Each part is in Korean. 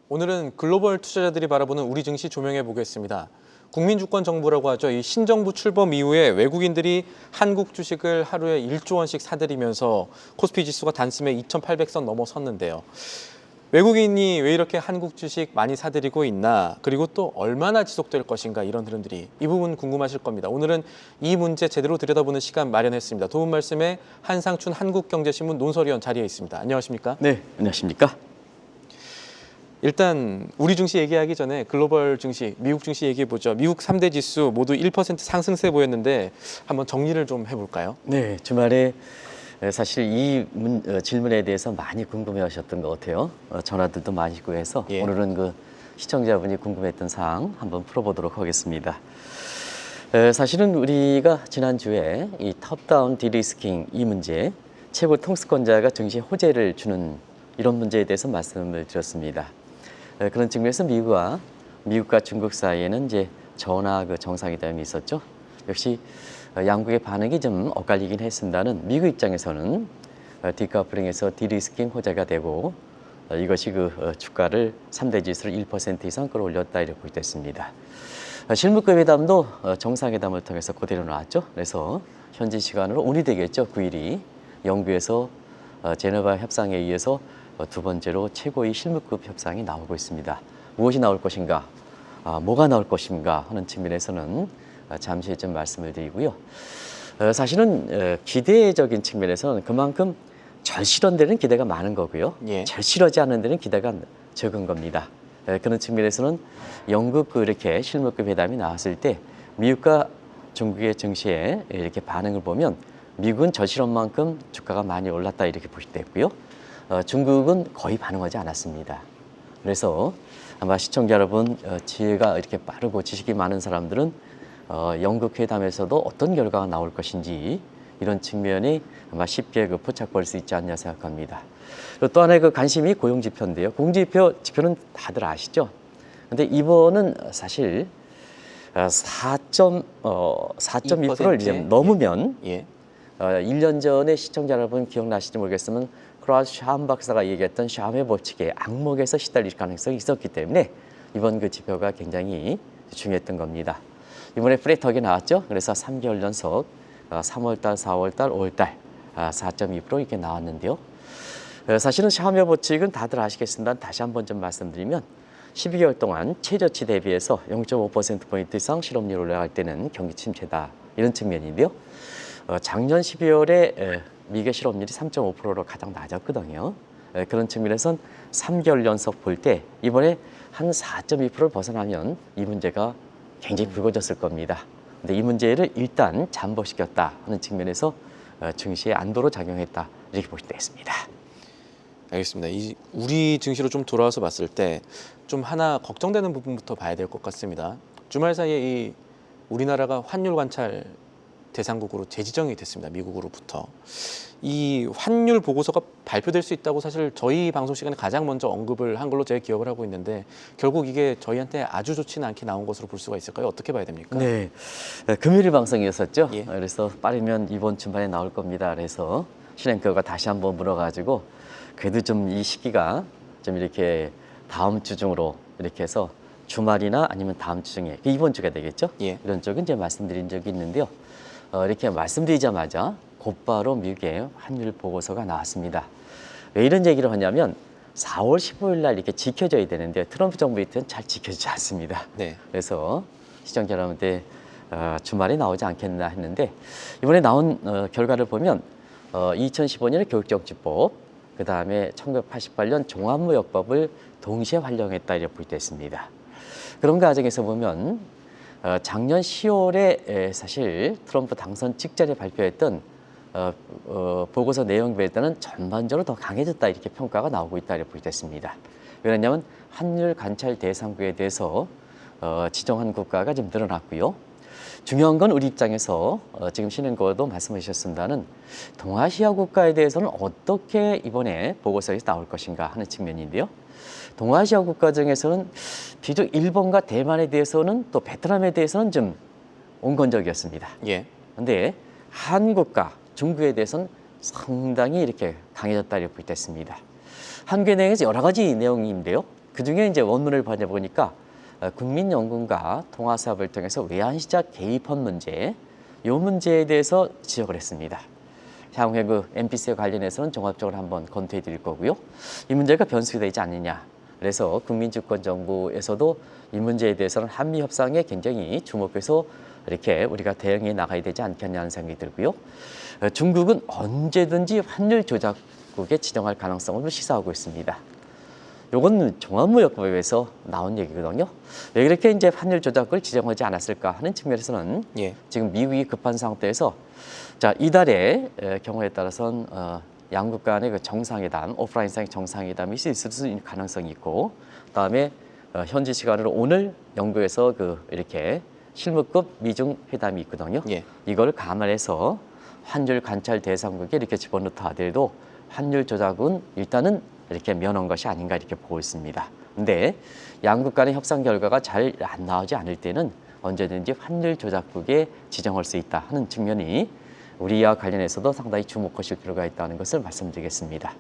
오늘은 글로벌 투자자들이 바라보는 우리 증시 조명해 보겠습니다. 국민주권 정부라고 하죠. 이 신정부 출범 이후에 외국인들이 한국 주식을 하루에 1조 원씩 사들이면서 코스피 지수가 단숨에 2,800선 넘어섰는데요. 외국인이 왜 이렇게 한국 주식 많이 사들이고 있나, 그리고 또 얼마나 지속될 것인가, 이런 흐름들이 이 부분 궁금하실 겁니다. 오늘은 이 문제 제대로 들여다보는 시간 마련했습니다. 도움 말씀에 한상춘 한국경제신문 논설위원 자리에 있습니다. 안녕하십니까? 네, 안녕하십니까? 일단 우리 증시 얘기하기 전에 글로벌 증시, 미국 증시 얘기해 보죠. 미국 3대 지수 모두 1% 상승세 보였는데 한번 정리를 좀 해볼까요? 네, 주말에 사실 이 질문에 대해서 많이 궁금해하셨던 것 같아요. 전화들도 많이 있고 해서 오늘은 그 시청자분이 궁금했던 사항 한번 풀어보도록 하겠습니다. 사실은 우리가 지난주에 이 탑다운 디리스킹 이 문제, 최고 통수권자가 증시 호재를 주는 이런 문제에 대해서 말씀을 드렸습니다. 그런 측면에서 미국과 중국 사이에는 이제 전화 정상회담이 있었죠. 역시 양국의 반응이 좀 엇갈리긴 했습니다는 미국 입장에서는 디커플링에서 디리스킹 호재가 되고 이것이 주가를 3대 지수를 1% 이상 끌어올렸다 이렇게 보겠습니다. 실무급 회담도 정상회담을 통해서 그대로 나왔죠. 그래서 현지 시간으로 오늘이 되겠죠. 9일이 영국에서 제네바 협상에 의해서 두 번째로 최고의 실무급 협상이 나오고 있습니다. 무엇이 나올 것인가, 뭐가 나올 것인가 하는 측면에서는 잠시 좀 말씀을 드리고요. 사실은 기대적인 측면에서는 그만큼 절실한 데는 기대가 많은 거고요. 절실하지 않은 데는 기대가 적은 겁니다. 그런 측면에서는 영국 이렇게 실무급 회담이 나왔을 때 미국과 중국의 증시에 이렇게 반응을 보면 미국은 절실한 만큼 주가가 많이 올랐다 이렇게 보실 때 있고요. 중국은 거의 반응하지 않았습니다. 그래서 아마 시청자 여러분, 지혜가 이렇게 빠르고 지식이 많은 사람들은 영국 회담에서도 어떤 결과가 나올 것인지 이런 측면이 아마 쉽게 포착할 수 있지 않냐 생각합니다. 그리고 또 하나의 관심이 고용지표인데요. 지표는 다들 아시죠? 근데 이번은 사실 4.2%를 이제 넘으면 1년 전에 시청자 여러분 기억나실지 모르겠으면 크라우스 샴 박사가 얘기했던 샴의 법칙에 악몽에서 시달릴 가능성이 있었기 때문에 이번 지표가 굉장히 중요했던 겁니다. 이번에 플랫하게 나왔죠. 그래서 3개월 연속 3월달, 4월달, 5월달 4.2% 이렇게 나왔는데요. 사실은 샴의 법칙은 다들 아시겠습니다. 다시 한번 좀 말씀드리면 12개월 동안 최저치 대비해서 0.5%포인트 이상 실업률이 올라갈 때는 경기 침체다 이런 측면인데요. 작년 12월에 미국 실업률이 3.5%로 가장 낮았거든요. 그런 측면에선 3개월 연속 볼 때 이번에 한 4.2%를 벗어나면 이 문제가 굉장히 불거졌을 겁니다. 근데 이 문제를 일단 잠복시켰다 하는 측면에서 증시에 안도로 작용했다 이렇게 보실 수 있습니다. 알겠습니다. 우리 증시로 좀 돌아와서 봤을 때 좀 하나 걱정되는 부분부터 봐야 될 것 같습니다. 주말 사이에 우리나라가 환율 관찰 대상국으로 재지정이 됐습니다. 미국으로부터. 이 환율 보고서가 발표될 수 있다고 사실 저희 방송 시간에 가장 먼저 언급을 한 걸로 제가 기억을 하고 있는데 결국 이게 저희한테 아주 좋지는 않게 나온 것으로 볼 수가 있을까요? 어떻게 봐야 됩니까? 네, 금요일 방송이었었죠. 그래서 빠르면 이번 주말에 나올 겁니다. 그래서 실행처가 다시 한번 물어가지고 그래도 좀 이 시기가 좀 이렇게 다음 주 중으로 이렇게 해서 주말이나 아니면 다음 주 중에 이번 주가 되겠죠. 이런 쪽은 이제 말씀드린 적이 있는데요. 이렇게 말씀드리자마자 곧바로 미국의 환율 보고서가 나왔습니다. 왜 이런 얘기를 하냐면 4월 15일 날 이렇게 지켜져야 되는데 트럼프 정부 때는 잘 지켜지지 않습니다. 그래서 시청자 여러분한테 주말에 나오지 않겠나 했는데 이번에 나온 결과를 보면 2015년에 교육정치법, 그 다음에 1988년 종합무역법을 동시에 활용했다 이렇게 볼 때 있습니다. 그런 과정에서 보면 작년 10월에 사실 트럼프 당선 직전에 발표했던 보고서 내용에 비해서는 전반적으로 더 강해졌다 이렇게 평가가 나오고 있다 이렇게 보겠습니다. 왜냐하면 환율 관찰 대상국에 대해서 지정한 국가가 좀 늘어났고요. 중요한 건 우리 입장에서 지금 신은거도 말씀해 주셨습니다는 동아시아 국가에 대해서는 어떻게 이번에 보고서에서 나올 것인가 하는 측면인데요. 동아시아 국가 중에서는 비교적 일본과 대만에 대해서는 또 베트남에 대해서는 좀 온건적이었습니다. 그런데 한국과 중국에 대해서는 상당히 이렇게 강해졌다 이렇게 볼 때 있습니다. 한국에 대해서 여러 가지 내용인데요. 그중에 이제 원문을 보니까 국민연금과 통화사업을 통해서 외환시장 개입헌 문제, 이 문제에 대해서 지적을 했습니다. 향후에 그 MPC와 관련해서는 종합적으로 한번 검토해 드릴 거고요. 이 문제가 변수가 되지 않느냐. 그래서 국민주권정부에서도 이 문제에 대해서는 한미 협상에 굉장히 주목해서 이렇게 우리가 대응해 나가야 되지 않겠냐는 생각이 들고요. 중국은 언제든지 환율 조작국에 지정할 가능성을 시사하고 있습니다. 요건 종합무역법에서 나온 얘기거든요. 왜 이렇게 이제 환율 조작을 지정하지 않았을까 하는 측면에서는 예. 지금 미국이 급한 상태에서 자 이달의 경우에 따라서는 양국 간의 그 정상회담, 오프라인상의 정상회담이 있을 수 있는 가능성이 있고, 그다음에 현지 시간으로 오늘 영국에서 그 이렇게 실무급 미중 회담이 있거든요. 예. 이걸 감안해서 환율 관찰 대상국에 이렇게 집어넣다 하더라도 환율 조작은 일단은 이렇게 면한 것이 아닌가 이렇게 보고 있습니다. 근데 양국 간의 협상 결과가 잘 안 나오지 않을 때는 언제든지 환율 조작국에 지정할 수 있다 하는 측면이 우리와 관련해서도 상당히 주목하실 필요가 있다는 것을 말씀드리겠습니다.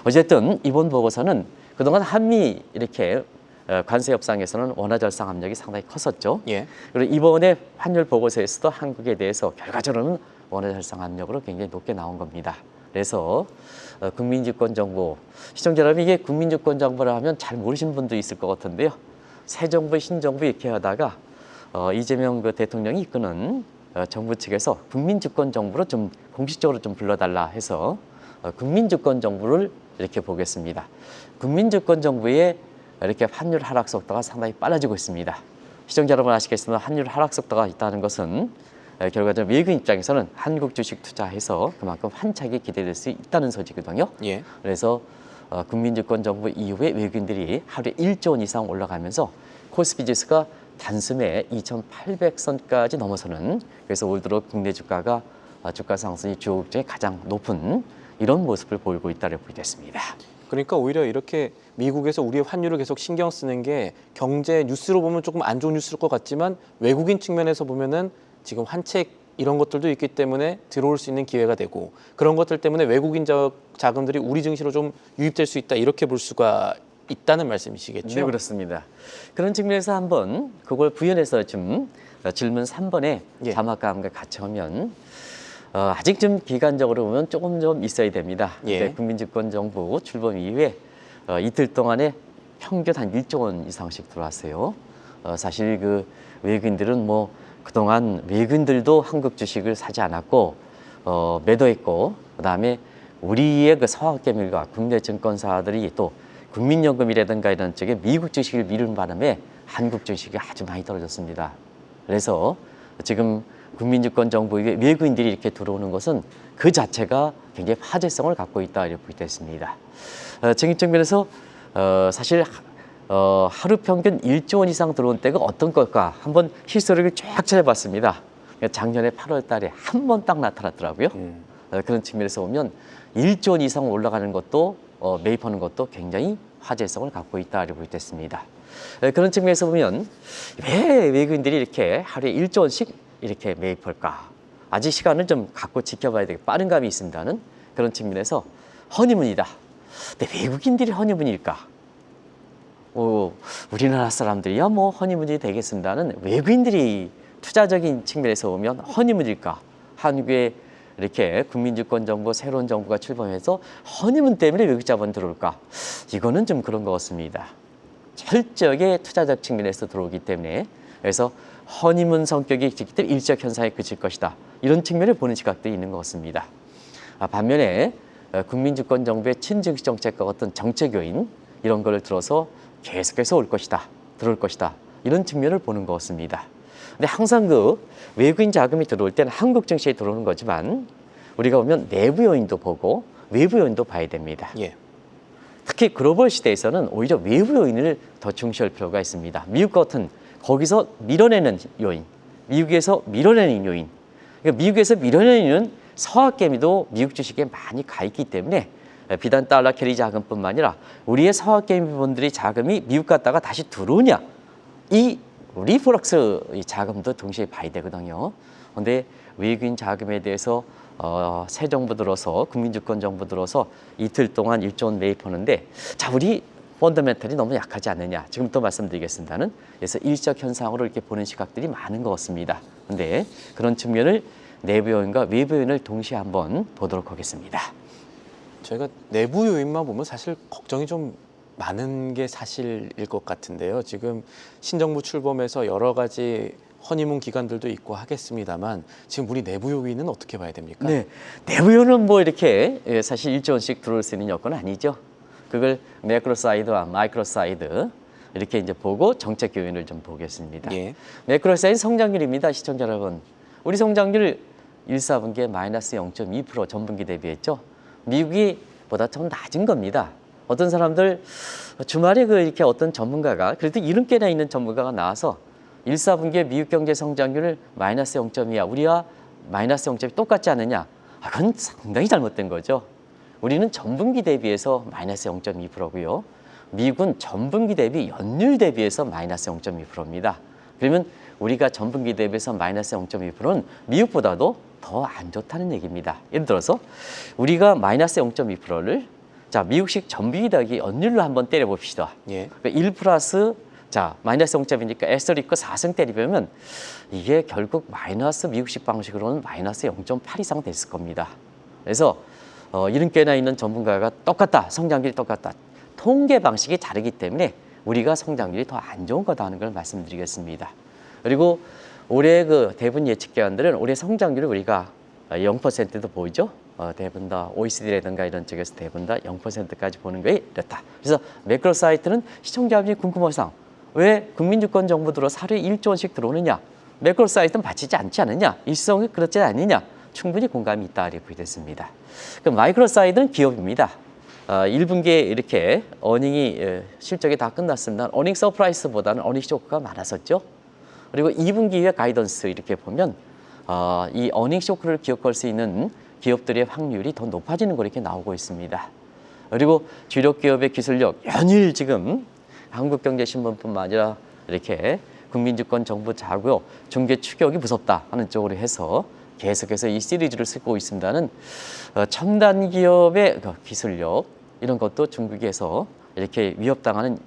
어쨌든 이번 보고서는 그동안 한미 이렇게 관세 협상에서는 원화 절상 압력이 상당히 컸었죠. 예. 그리고 이번에 환율 보고서에서도 한국에 대해서 결과적으로는 원화 절상 압력으로 굉장히 높게 나온 겁니다. 그래서 국민주권정부, 시청자 여러분 이게 국민주권정부라 하면 잘 모르시는 분도 있을 것 같은데요. 새 정부, 신정부 이렇게 하다가 이재명 그 대통령이 이끄는 정부 측에서 국민주권정부로 좀 공식적으로 좀 불러달라 해서 국민주권정부를 이렇게 보겠습니다. 국민주권정부의 이렇게 환율 하락 속도가 상당히 빨라지고 있습니다. 시청자 여러분 아시겠지만 환율 하락 속도가 있다는 것은 결과적으로 외국인 입장에서는 한국 주식 투자해서 그만큼 환착이 기대될 수 있다는 소지거든요. 예. 그래서 국민주권정부 이후에 외국인들이 하루에 1조 원 이상 올라가면서 코스피 지수가 단숨에 2,800선까지 넘어서는, 그래서 올 들어 국내 주가가 주가 상승이 주요국 중에 가장 높은 이런 모습을 보이고 있다고 보겠습니다. 그러니까 오히려 이렇게 미국에서 우리의 환율을 계속 신경 쓰는 게 경제 뉴스로 보면 조금 안 좋은 뉴스일 것 같지만 외국인 측면에서 보면은 지금 환책 이런 것들도 있기 때문에 들어올 수 있는 기회가 되고, 그런 것들 때문에 외국인 자금들이 우리 증시로 좀 유입될 수 있다, 이렇게 볼 수가 있다는 말씀이시겠죠? 네, 그렇습니다. 그런 측면에서 한번 그걸 부연해서 좀 질문 3번에 예. 자막과 함께 같이 하면 아직 좀 기간적으로 보면 조금 좀 있어야 됩니다. 예. 국민주권정부 출범 이후에 이틀 동안에 평균 한 1조 원 이상씩 들어왔어요. 사실 그 외국인들은 뭐 그동안 외국인들도 한국 주식을 사지 않았고 매도했고, 그다음에 우리의 그 서학개밀과 국내 증권사들이 또 국민연금이라든가 이런 쪽에 미국 주식을 미루는 바람에 한국 주식이 아주 많이 떨어졌습니다. 그래서 지금 국민주권정부에 외국인들이 이렇게 들어오는 것은 그 자체가 굉장히 화제성을 갖고 있다 이렇게 보게 됐습니다. 지금 측면에서 사실 하루 평균 1조 원 이상 들어온 때가 어떤 걸까 한번 히스토리를 쫙 찾아봤습니다. 작년에 8월 달에 한 번 딱 나타났더라고요. 그런 측면에서 보면 1조 원 이상 올라가는 것도 매입하는 것도 굉장히 화제성을 갖고 있다 이렇게 보게 됐습니다. 그런 측면에서 보면 왜 외국인들이 이렇게 하루에 1조 원씩 이렇게 매입할까? 아직 시간을 좀 갖고 지켜봐야 되겠, 빠른 감이 있습니다는 그런 측면에서 허니문이다. 근데 외국인들이 허니문일까? 우리나라 사람들이야 뭐 허니문이 되겠습니다는 외국인들이 투자적인 측면에서 보면 허니문일까? 한국에 이렇게 국민주권정부 새로운 정부가 출범해서 허니문 때문에 외국 자본 들어올까? 이거는 좀 그런 것 같습니다. 철저하게 투자적 측면에서 들어오기 때문에, 그래서 허니문 성격이 있기 때문에 일적 현상에 그칠 것이다. 이런 측면을 보는 시각도 있는 것 같습니다. 반면에 국민주권정부의 친증시 정책과 같은 정책 요인 이런 거를 들어서 계속해서 올 것이다, 들어올 것이다, 이런 측면을 보는 것 같습니다. 근데 항상 그 외국인 자금이 들어올 때는 한국 증시에 들어오는 거지만 우리가 보면 내부 요인도 보고 외부 요인도 봐야 됩니다. 예. 특히 글로벌 시대에서는 오히려 외부 요인을 더 중시할 필요가 있습니다. 미국 같은 거기서 밀어내는 요인, 미국에서 밀어내는 요인. 그러니까 미국에서 밀어내는 요인은 서학개미도 미국 주식에 많이 가 있기 때문에 비단 달러 캐리 자금뿐만 아니라 우리의 서학개미분들이 자금이 미국 갔다가 다시 들어오냐, 이 리플럭스 자금도 동시에 봐야 되거든요. 그런데 외국인 자금에 대해서 새 정부 들어서 국민주권 정부 들어서 이틀 동안 1조 원 매입하는데, 자 우리 펀더멘털이 너무 약하지 않느냐. 지금부터 말씀드리겠습니다는 그래서 일적 현상으로 이렇게 보는 시각들이 많은 것 같습니다. 근데 그런 측면을 내부 요인과 외부 요인을 동시에 한번 보도록 하겠습니다. 저희가 내부 요인만 보면 사실 걱정이 좀 많은 게 사실일 것 같은데요. 지금 신정부 출범해서 여러 가지 허니문 기간들도 있고 하겠습니다만 지금 우리 내부 요인은 어떻게 봐야 됩니까? 네, 내부 요인은 뭐 이렇게 사실 1조 원씩 들어올 수 있는 여건은 아니죠. 그걸 매크로 사이드와 마이크로 사이드 이렇게 이제 보고 정책 요인을 좀 보겠습니다. 예. 매크로 사이드 성장률입니다, 시청자 여러분. 우리 성장률 1, 4분기에 마이너스 0.2% 전분기 대비했죠. 미국이 보다 좀 낮은 겁니다. 어떤 사람들 주말에 이렇게 어떤 전문가가 그래도 70개나 있는 전문가가 나와서 1, 4분기에 미국 경제 성장률을 마이너스 0.2야. 우리와 마이너스 0.2 똑같지 않느냐. 그건 상당히 잘못된 거죠. 우리는 전분기 대비해서 마이너스 0.2%고요. 미국은 전분기 대비 연율 대비해서 마이너스 0.2%입니다. 그러면 우리가 전분기 대비해서 마이너스 0.2%는 미국보다도 더 안 좋다는 얘기입니다. 예를 들어서 우리가 마이너스 0.2%를 자 미국식 전분기 더하기 연율로 한번 때려봅시다. 예. 1 플러스 자 마이너스 0.2니까 S를 있고 4승 때리면 이게 결국 마이너스 미국식 방식으로는 마이너스 0.8 이상 됐을 겁니다. 그래서 70개나 있는 전문가가 똑같다. 성장률이 똑같다. 통계 방식이 다르기 때문에 우리가 성장률이 더 안 좋은 거다 하는 걸 말씀드리겠습니다. 그리고 올해 대부분 예측 기관들은 올해 성장률을 우리가 0%도 보이죠. 대부분 다 OECD라든가 이런 쪽에서 대부분 다 0%까지 보는 거에 이렇다. 그래서 매크로 사이트는 시청자분이 궁금하상 왜 국민주권 정부 들어 하루에 1조 원씩 들어오느냐. 매크로 사이트는 받치지 않지 않느냐. 일성이 그렇지 않느냐. 충분히 공감이 있다 이렇게 보겠습니다. 그럼 마이크로 사이드는 기업입니다. 1분기에 이렇게 어닝이 실적이 다 끝났습니다. 어닝 서프라이스보다는 어닝 쇼크가 많았었죠. 그리고 2분기 이후에 가이던스 이렇게 보면 이 어닝 쇼크를 기억할 수 있는 기업들의 확률이 더 높아지는 거 이렇게 나오고 있습니다. 그리고 주력 기업의 기술력 연일 지금 한국경제신문뿐만 아니라 이렇게 국민주권 정부 자구요 중개 추격이 무섭다 하는 쪽으로 해서 계속해서 이 시리즈를 쓰고 있습니다는 첨단 기업의 기술력 이런 것도 중국에서 이렇게 위협당하는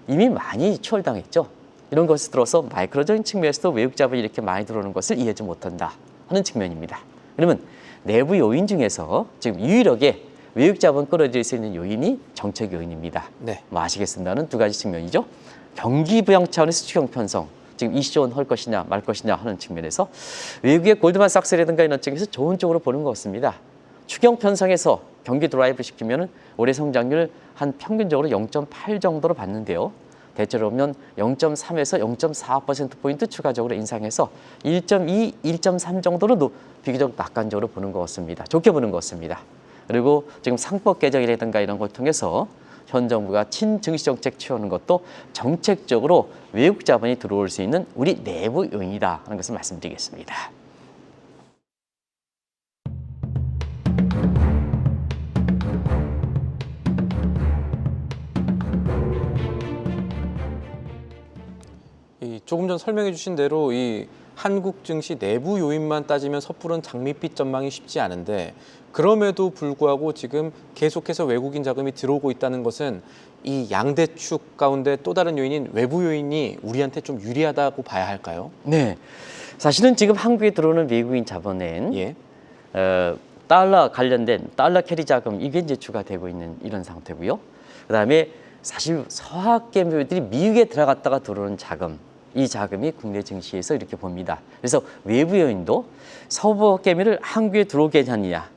이미 많이 추월당했죠. 이런 것을 들어서 마이크로적인 측면에서도 외국 자본이 이렇게 많이 들어오는 것을 이해하지 못한다 하는 측면입니다. 그러면 내부 요인 중에서 지금 유일하게 외국 자본 끌어들일 수 있는 요인이 정책 요인입니다. 네. 뭐 아시겠습니다는 두 가지 측면이죠. 경기 부양 차원에서 수경 편성. 지금 20조 원 할 것이냐 말 것이냐 하는 측면에서 외국의 골드만삭스라든가 이런 쪽에서 좋은 쪽으로 보는 것 같습니다. 추경 편성에서 경기 드라이브 시키면 올해 성장률 한 평균적으로 0.8 정도로 봤는데요. 대체로 보면 0.3에서 0.4%포인트 추가적으로 인상해서 1.2, 1.3 정도로 비교적 낙관적으로 보는 것 같습니다. 좋게 보는 것 같습니다. 그리고 지금 상법 개정이라든가 이런 걸 통해서 현 정부가 친증시 정책 취하는 것도 정책적으로 외국 자본이 들어올 수 있는 우리 내부 요인이다 하는 것을 말씀드리겠습니다. 조금 전 설명해 주신 대로 이 한국 증시 내부 요인만 따지면 섣부른 장밋빛 전망이 쉽지 않은데 그럼에도 불구하고 지금 계속해서 외국인 자금이 들어오고 있다는 것은 이 양대축 가운데 또 다른 요인인 외부 요인이 우리한테 좀 유리하다고 봐야 할까요? 네, 사실은 지금 한국에 들어오는 외국인 자본은 예. 달러 관련된 달러 캐리 자금 이게 이제 주가되고 있는 이런 상태고요. 그다음에 사실 서학 개미들이 미국에 들어갔다가 들어오는 자금 이 자금이 국내 증시에서 이렇게 봅니다. 그래서 외부 요인도 서부 개미를 한국에 들어오게 하느냐,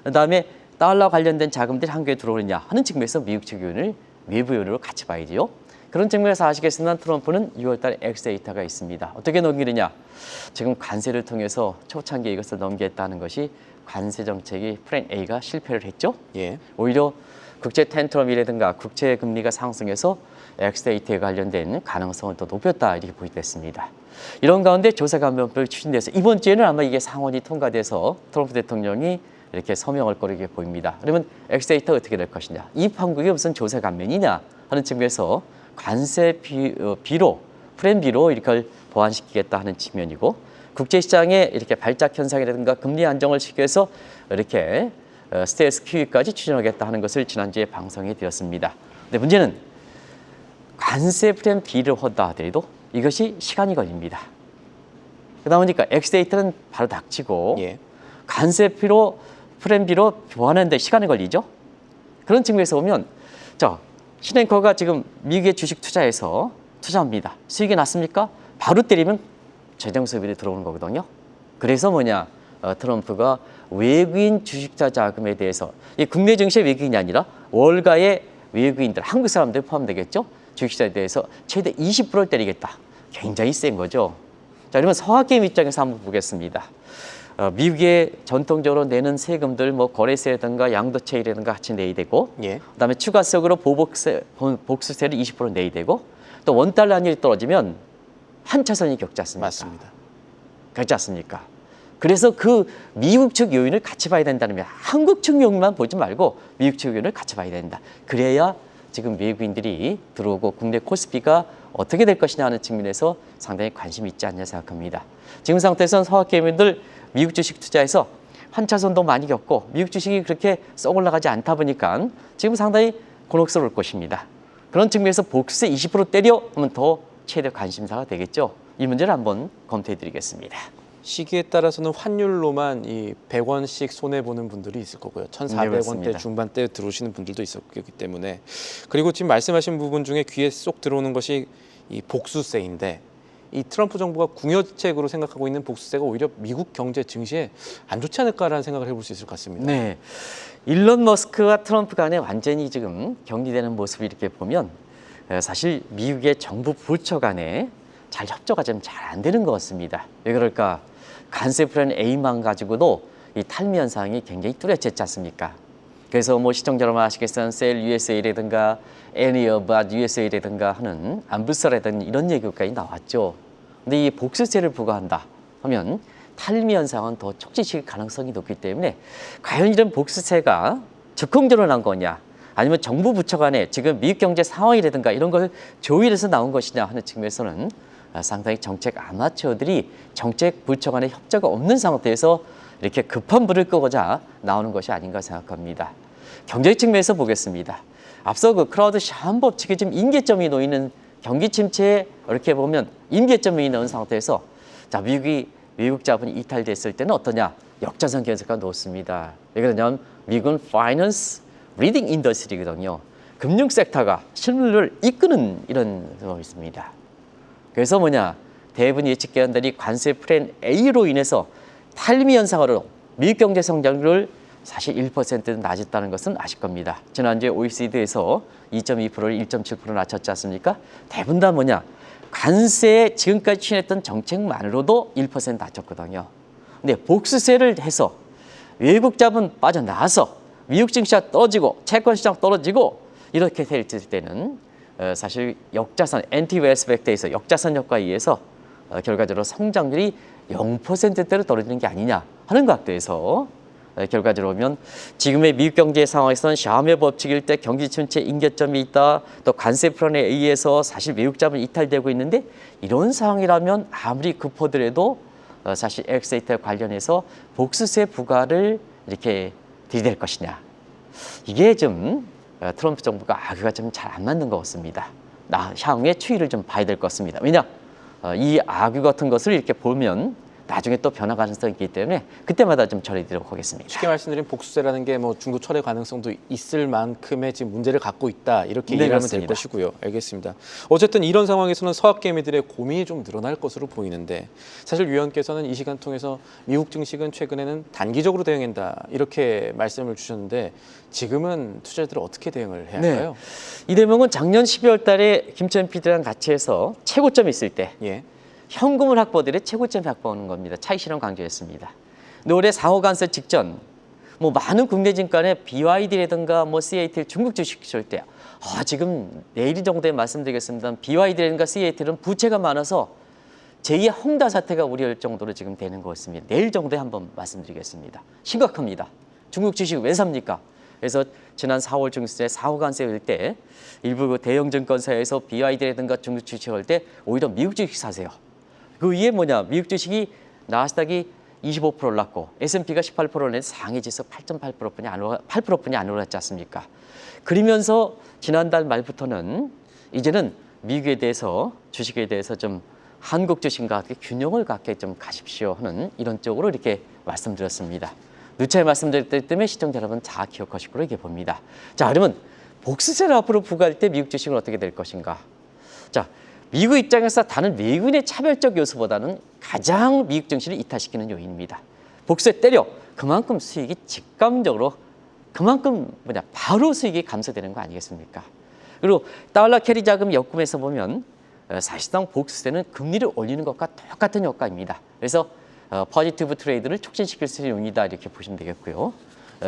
그다음에 달러 관련된 자금들이 한국에 들어오느냐 하는 측면에서 미국 측 요인을 외부 요인으로 같이 봐야죠. 그런 측면에서 아시겠지만 트럼프는 6월달에 엑스데이터가 있습니다. 어떻게 넘기느냐? 지금 관세를 통해서 초창기에 이것을 넘기겠다는 것이 관세 정책이 플랜 A가 실패를 했죠. 예. 오히려 국제 텐트럼이라든가 국채 금리가 상승해서 엑스데이터에 관련된 가능성을 더 높였다 이렇게 보이겠습니다. 이런 가운데 조세감면법이 추진돼서 이번 주에는 아마 이게 상원이 통과돼서 트럼프 대통령이 이렇게 서명할 거로 보입니다. 그러면 엑스데이터가 어떻게 될 것이냐? 이 판국이 무슨 조세감면이냐 하는 측면에서 관세 비로 플랜 B로 이렇게 보완시키겠다 하는 측면이고 국제시장에 이렇게 발작 현상이라든가 금리 안정을 시키기 위해서 이렇게 스테이스 QE까지 추진하겠다 하는 것을 지난주에 방송해 드렸습니다. 근데 문제는 관세 프레임 B를 한다 하더라도 이것이 시간이 걸립니다. 그러다 보니까 엑스데이터는 바로 닥치고 예. 관세 프레임 B로 보완하는데 시간이 걸리죠. 그런 측면에서 보면 신앵커가 지금 미국의 주식 투자해서 투자합니다. 수익이 났습니까? 바로 때리면 재정 소비로 들어오는 거거든요. 그래서 트럼프가 외국인 주식자 자금에 대해서 이 국내 증시의 외국인이 아니라 월가의 외국인들, 한국 사람들 포함되겠죠. 주식자에 대해서 최대 20%를 때리겠다. 굉장히 센 거죠. 자, 그러면 서학개미 입장에서 한번 보겠습니다. 미국의 전통적으로 내는 세금들, 거래세라든가 양도세라든가 같이 내야 되고, 예. 그다음에 추가적으로 복수세를 20% 내야 되고, 또 원달러 환율이 떨어지면 한 차선이 겪지 않습니까? 맞습니다. 그렇지 않습니까? 그래서 그 미국 측 요인을 같이 봐야 된다는 거예요. 한국 측 요인만 보지 말고 미국 측 요인을 같이 봐야 된다. 그래야 지금 외국인들이 들어오고 국내 코스피가 어떻게 될 것이냐 하는 측면에서 상당히 관심이 있지 않냐 생각합니다. 지금 상태에서는 서학개미들 미국 주식 투자해서 환차선도 많이 겪고 미국 주식이 그렇게 썩 올라가지 않다 보니까 지금 상당히 곤혹스러울 것입니다. 그런 측면에서 복수세 20% 때려 하면 더 최대 관심사가 되겠죠. 이 문제를 한번 검토해 드리겠습니다. 시기에 따라서는 환율로만 이 100원씩 손해 보는 분들이 있을 거고요. 1,400원대 중반대에 들어오시는 분들도 있었기 때문에, 그리고 지금 말씀하신 부분 중에 귀에 쏙 들어오는 것이 이 복수세인데, 이 트럼프 정부가 궁여책으로 생각하고 있는 복수세가 오히려 미국 경제 증시에 안 좋지 않을까라는 생각을 해볼 수 있을 것 같습니다. 네, 일론 머스크와 트럼프 간에 완전히 지금 격리되는 모습을 이렇게 보면 사실 미국의 정부 부처 간에 잘 협조가 좀 잘 안 되는 것 같습니다. 왜 그럴까? 관세 프레임 A만 가지고도 이 탈미 현상이 굉장히 뚜렷했지 않습니까? 그래서 시청자 여러분 아시겠지만 셀 USA라든가 Any About USA라든가 하는 안부서라든가 이런 얘기까지 나왔죠. 근데 이 복수세를 부과한다 하면 탈미 현상은 더 촉진시킬 가능성이 높기 때문에 과연 이런 복수세가 즉흥적으로 난 거냐, 아니면 정부 부처 간에 지금 미국 경제 상황이라든가 이런 걸 조율해서 나온 것이냐 하는 측면에서는 상당히 정책 아마추어들이 정책 부처 간의 협조가 없는 상태에서 이렇게 급한 불을 끄고자 나오는 것이 아닌가 생각합니다. 경제적 측면에서 보겠습니다. 앞서 그 크라우드 샤운 법칙에 지금 임계점이 놓이는 경기 침체에 이렇게 보면 임계점이 놓은 상태에서 미국이 외국 자본이 이탈됐을 때는 어떠냐? 역자산 경제가 높습니다. 왜 그러냐면 미국은 파이낸스 리딩 인더스트리거든요. 금융 섹터가 실물을 이끄는 이런 경우가 있습니다. 그래서 대부분 예측기관들이 관세 프레임 A로 인해서 탈미 현상으로 미국 경제 성장률을 사실 1%는 낮았다는 것은 아실 겁니다. 지난주에 OECD에서 2.2%를 1.7% 낮췄지 않습니까? 대부분 다 관세에 지금까지 취했던 정책만으로도 1% 낮췄거든요. 근데 복수세를 해서 외국 자본 빠져나와서 미국 증시가 떨어지고 채권 시장 떨어지고 이렇게 될 때는 사실 역자산, 엔티-웨스 팩터에서 역자산 효과에 의해서 결과적으로 성장률이 0%대로 떨어지는 게 아니냐 하는 각도에서 결과적으로 보면 지금의 미국 경제 상황에서는 샤움의 법칙일 때 경기 침체 임계점이 있다, 또 관세 프레임에 의해서 사실 외국 자본이 이탈되고 있는데 이런 상황이라면 아무리 급하더라도 사실 엑스데이터 관련해서 복수세 부과를 이렇게 들이댈 것이냐, 이게 좀 트럼프 정부가 악유가 좀 잘 안 맞는 것 같습니다. 향후의 추이를 좀 봐야 될 것 같습니다. 왜냐? 이 악유 같은 것을 이렇게 보면 나중에 또 변화 가능성이 있기 때문에 그때마다 좀 처리하도록 하겠습니다. 쉽게 말씀드리면 복수세라는 게 중도 철회 가능성도 있을 만큼의 지금 문제를 갖고 있다, 이렇게 네, 이해하면 될 맞습니다. 것이고요. 알겠습니다. 어쨌든 이런 상황에서는 서학개미들의 고민이 좀 늘어날 것으로 보이는데, 사실 위원께서는 이 시간 통해서 미국 증시는 최근에는 단기적으로 대응한다 이렇게 말씀을 주셨는데, 지금은 투자자들은 어떻게 대응을 해야 할까요? 이 대목은 작년 12월 달에 김천 PD랑 같이 해서 최고점이 있을 때 예. 현금을 확보들의 최고점이 확보하는 겁니다. 차익 실현 강조했습니다. 근데 올해 4월 관세 직전 많은 국내 증권에 BYD라든가 CATL 중국 주식 줄 때 지금 내일 정도에 말씀드리겠습니다. BYD라든가 CATL은 부채가 많아서 제2의 헝다 사태가 우려할 정도로 지금 되는 것 같습니다. 내일 정도에 한번 말씀드리겠습니다. 심각합니다. 중국 주식 왜 삽니까? 그래서 지난 4월 중순에 4월 관세일 때 일부 그 대형 증권사에서 BYD라든가 중국 주식을 할 때 오히려 미국 주식 사세요. 그 이게 미국 주식이 나스닥이 25% 올랐고 S&P가 18% 올랐는데 상해 지수 8.8%뿐이 안 올랐지 않습니까? 그러면서 지난달 말부터는 이제는 미국에 대해서 주식에 대해서 좀 한국 주식과 함께 균형을 갖게 좀 가십시오 하는 이런 쪽으로 이렇게 말씀드렸습니다. 누차에 말씀드렸기 때문에 시청자 여러분 잘 기억하실 거로 이렇게 봅니다. 자, 그러면 복수세를 앞으로 부과할 때 미국 주식은 어떻게 될 것인가? 자, 미국 입장에서 다른 외국인의 차별적 요소보다는 가장 미국 증시를 이탈시키는 요인입니다. 복수세 때려 그만큼 수익이 직감적으로 그만큼 바로 수익이 감소되는 거 아니겠습니까? 그리고 달러 캐리 자금 역금에서 보면 사실상 복수세는 금리를 올리는 것과 똑같은 효과입니다. 그래서 포지티브 트레이드를 촉진시킬 수 있는 요인이다 이렇게 보시면 되겠고요.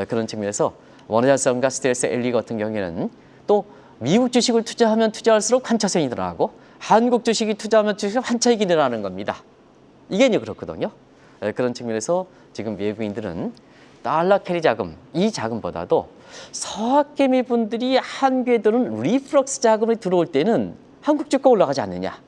그런 측면에서 원자성과 스텔스 엘리 같은 경우에는 또 미국 주식을 투자하면 투자할수록 환차선이 늘어나고 한국 주식이 투자하면 환차익이 늘어나는 겁니다. 이게 이제 그렇거든요. 그런 측면에서 지금 외국인들은 달러 캐리 자금, 이 자금보다도 서학개미 분들이 한국에 들은 리플럭스 자금이 들어올 때는 한국 주가 올라가지 않느냐,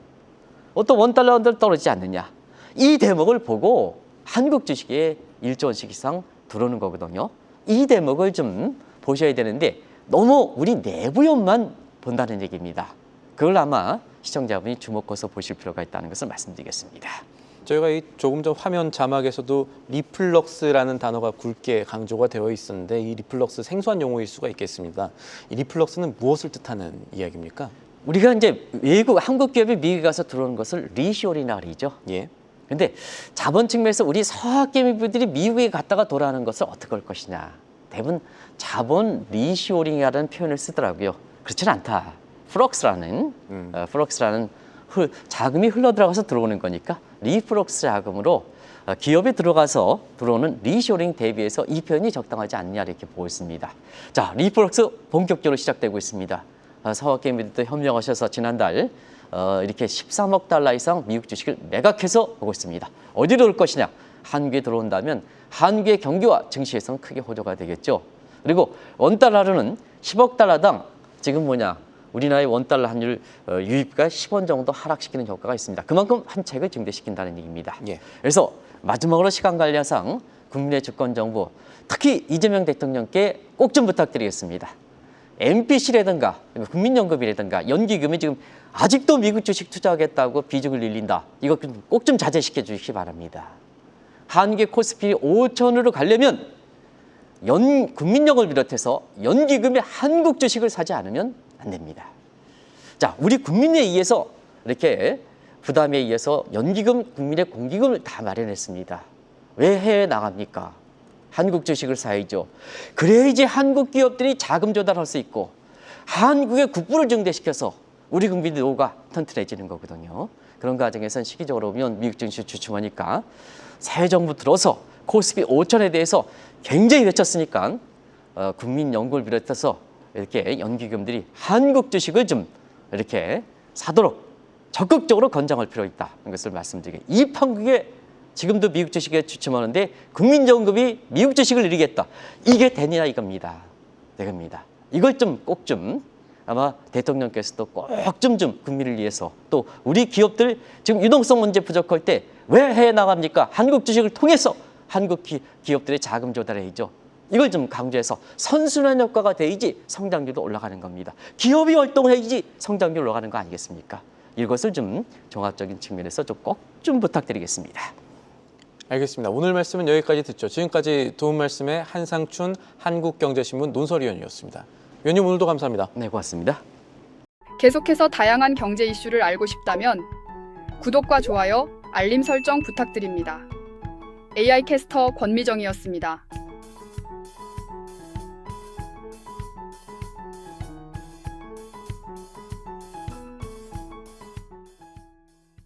또 원달러 떨어지지 않느냐, 이 대목을 보고 한국 주식에 1조 원씩 이상 들어오는 거거든요. 이 대목을 좀 보셔야 되는데 너무 우리 내부연만 본다는 얘기입니다. 그걸 아마 시청자분이 주목해서 보실 필요가 있다는 것을 말씀드리겠습니다. 저희가 이 조금 전 화면 자막에서도 리플럭스라는 단어가 굵게 강조가 되어 있었는데 이 리플럭스 생소한 용어일 수가 있겠습니다. 이 리플럭스는 무엇을 뜻하는 이야기입니까? 우리가 이제 한국 기업이 미국에 가서 들어오는 것을 리쇼링이라고 그러죠. 예. 근데 자본 측면에서 우리 서학개미들이 미국에 갔다가 돌아오는 것을 어떻게 할 것이냐. 대부분 자본 리쇼링이라는 표현을 쓰더라고요. 그렇지는 않다. 플럭스라는 자금이 흘러들어가서 들어오는 거니까 리플럭스 자금으로 기업에 들어가서 들어오는 리쇼링 대비해서 이 표현이 적당하지 않냐 이렇게 보고 있습니다. 자, 리플럭스 본격적으로 시작되고 있습니다. 서학개미들도 협력하셔서 지난달 이렇게 13억 달러 이상 미국 주식을 매각해서 보고 있습니다. 어디로 올 것이냐? 한국에 들어온다면 한국의 경기와 증시에서는 크게 호조가 되겠죠. 그리고 원달러로는 10억 달러당 지금 우리나라의 원달러 환율 유입가 10원 정도 하락시키는 효과가 있습니다. 그만큼 환책을 증대시킨다는 얘기입니다. 예. 그래서 마지막으로 시간 관련상 국민의 주권 정부, 특히 이재명 대통령께 꼭 좀 부탁드리겠습니다. MPC라든가 국민연금이라든가 연기금이 지금 아직도 미국 주식 투자하겠다고 비중을 늘린다. 이거 꼭 좀 자제시켜 주시기 바랍니다. 한국의 코스피 5천으로 가려면 국민연금을 비롯해서 연기금의 한국 주식을 사지 않으면 안 됩니다. 자, 우리 국민에 의해서 이렇게 부담에 의해서 연기금, 국민의 공기금을 다 마련했습니다. 왜 해외에 나갑니까? 한국 주식을 사야죠. 그래야지 한국 기업들이 자금 조달할 수 있고 한국의 국부를 증대시켜서 우리 국민의 노후가 튼튼해지는 거거든요. 그런 과정에서는 시기적으로 보면 미국 증시 주춤하니까 새 정부 들어서 코스피 5천에 대해서 굉장히 외쳤으니까 국민연금을 비롯해서 이렇게 연기금들이 한국 주식을 좀 이렇게 사도록 적극적으로 권장할 필요가 있다는 것을 말씀드리게. 이 판국에 지금도 미국 주식에 주춤하는데 국민연금이 미국 주식을 누리겠다. 이게 되느냐 이겁니다. 되겁니다. 이걸 꼭 아마 대통령께서도 꼭 좀 국민을 위해서 또 우리 기업들 지금 유동성 문제 부족할 때 왜 해외 나갑니까? 한국 주식을 통해서 한국 기업들의 자금 조달해야죠. 이걸 좀 강조해서 선순환 효과가 돼야지 성장률도 올라가는 겁니다. 기업이 활동을 해야지 성장률 올라가는 거 아니겠습니까? 이것을 좀 종합적인 측면에서 꼭 좀 부탁드리겠습니다. 알겠습니다. 오늘 말씀은 여기까지 듣죠. 지금까지 도움 말씀에 한상춘 한국경제신문 논설위원이었습니다. 위원님 오늘도 감사합니다. 네, 고맙습니다. 계속해서 다양한 경제 이슈를 알고 싶다면 구독과 좋아요, 알림 설정 부탁드립니다. AI 캐스터 권미정이었습니다.